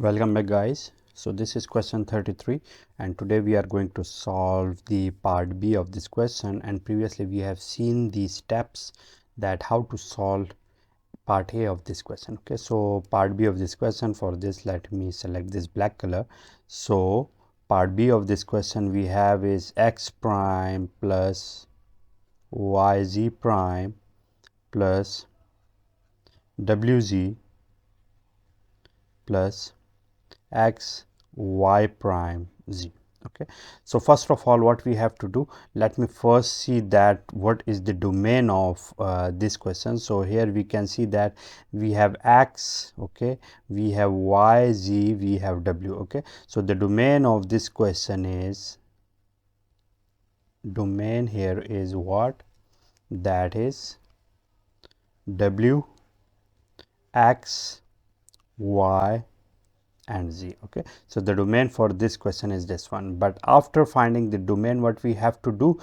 Welcome back, guys. So this is question 33 and today we are going to solve the part B of this question, and previously we have seen the steps that how to solve part A of this question. Okay, so part B of this question, for this let me select this black color. So part B of this question we have is x prime plus yz prime plus wz plus x y prime z. Okay, so first of all, what we have to do, let me first see that what is the domain of this question. So here we can see that we have x, okay, we have y, z, we have w. Okay, so the domain of this question is, domain here is what? That is w, x, y and z. Okay, so the domain for this question is this one. But after finding the domain, what we have to do,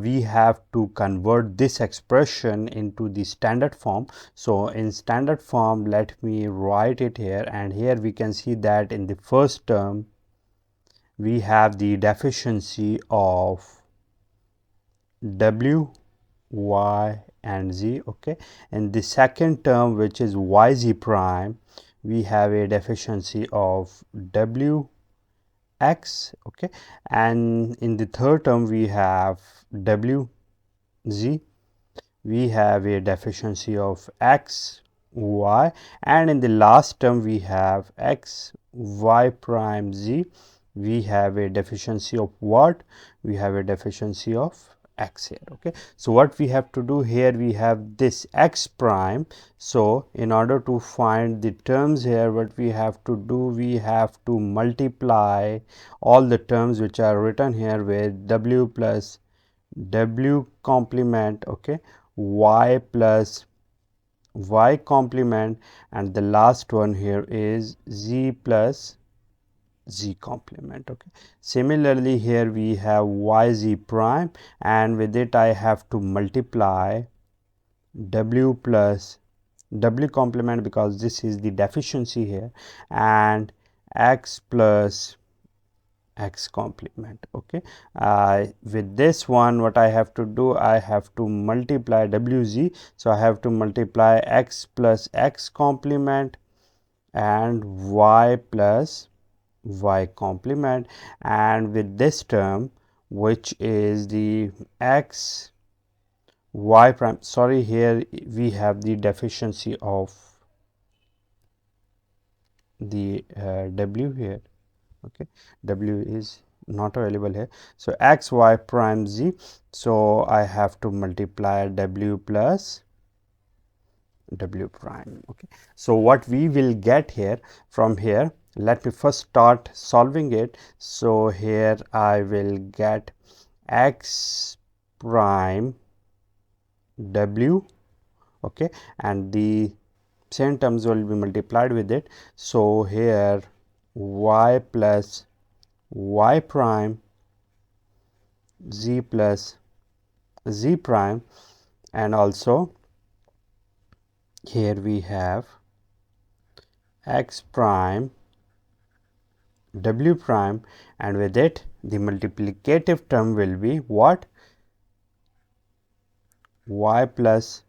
we have to convert this expression into the standard form. So in standard form, let me write it here, and here we can see that in the first term we have the deficiency of w, y and z. Okay, in the second term, which is yz prime, we have a deficiency of w, x. Okay, and in the third term we have w, z, we have a deficiency of x, y, and in the last term we have x, y prime, z, we have a deficiency of what? We have a deficiency of x here. Okay, so what we have to do here, we have this x prime. So in order to find the terms here, what we have to do, we have to multiply all the terms which are written here with w plus w complement, okay, y plus y complement, and the last one here is z plus z complement. Okay, similarly here we have yz prime, and with it I have to multiply w plus w complement because this is the deficiency here, and x plus x complement. Okay, with this one what I have to do, I have to multiply wz, so I have to multiply x plus x complement and y plus y complement, and with this term which is the x y prime, sorry, here we have the deficiency of the w here. Okay, w is not available here, so x y prime z, so I have to multiply w plus w prime. Okay, so what we will get here from here, let me first start solving it. So here I will get x prime w, okay, and the same terms will be multiplied with it. So here y plus y prime, z plus z prime, and also here we have x prime w prime, and with it the multiplicative term will be what? Y plus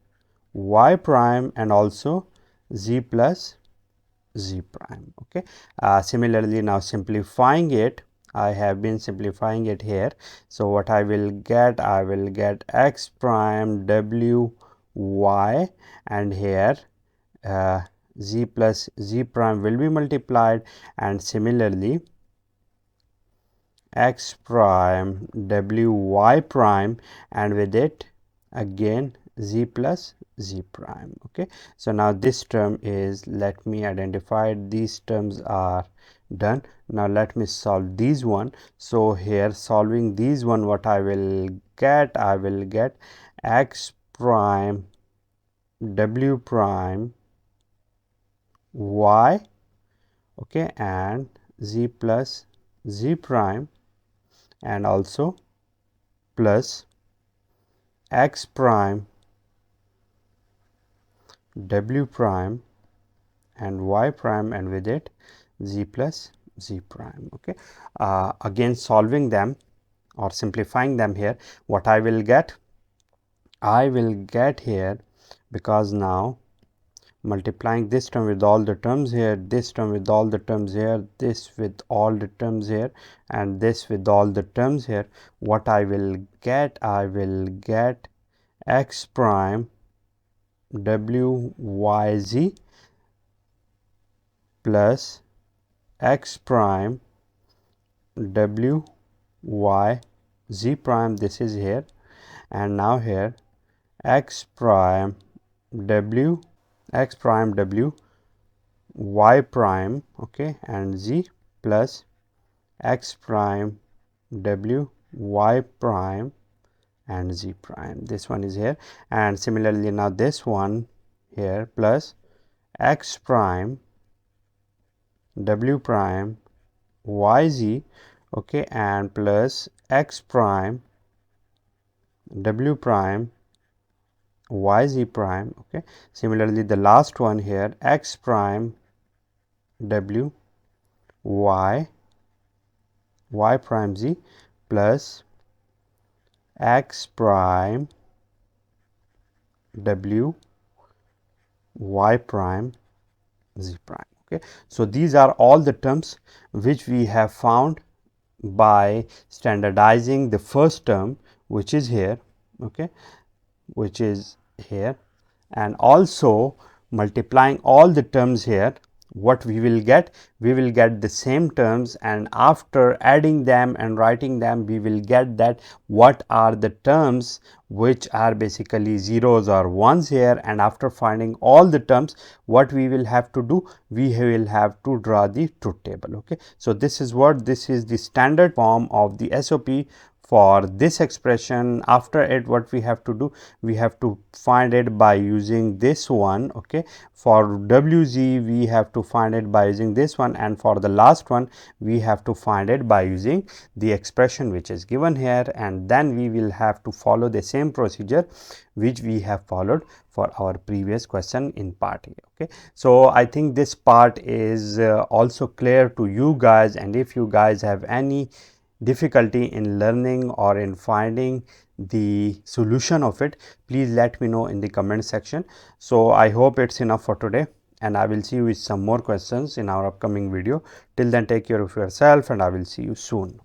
y prime and also z plus z prime. Okay, similarly now simplifying it, I have been simplifying it here. So what I will get, I will get x prime w y, and here z plus z prime will be multiplied, and similarly x prime w y prime, and with it again z plus z prime. Okay, so now this term is, let me identify, these terms are done. Now let me solve these one. So here solving these one, what I will get, I will get x prime w prime y, okay, and z plus z prime, and also plus x prime w prime and y prime, and with it z plus z prime. Okay, again solving them or simplifying them here, what I will get? I will get here, because now multiplying this term with all the terms here, this term with all the terms here, this with all the terms here, and this with all the terms here, what I will get? I will get x prime w y z plus x prime w y z prime, this is here, and now here x prime w y prime, okay, and z plus x prime w y prime and z prime, this one is here, and similarly now this one here plus x prime w prime y z, okay, and plus x prime w prime y z prime, okay. Similarly the last one here x prime w y prime z plus x prime w y prime z prime. Okay, so these are all the terms which we have found by standardizing the first term, which is here, okay, which is here, and also multiplying all the terms here. What we will get? We will get the same terms, and after adding them and writing them, we will get that what are the terms which are basically zeros or ones here, and after finding all the terms, what we will have to do? We will have to draw the truth table. Okay, so this is the standard form of the SOP for this expression. After it, what we have to do? We have to find it by using this one. Okay, for wz we have to find it by using this one, and for the last one we have to find it by using the expression which is given here, and then we will have to follow the same procedure which we have followed for our previous question in part A. Okay, so I think this part is also clear to you guys, and if you guys have any difficulty in learning or in finding the solution of it, please let me know in the comment section. So I hope it's enough for today, and I will see you with some more questions in our upcoming video. Till then, take care of yourself, and I will see you soon.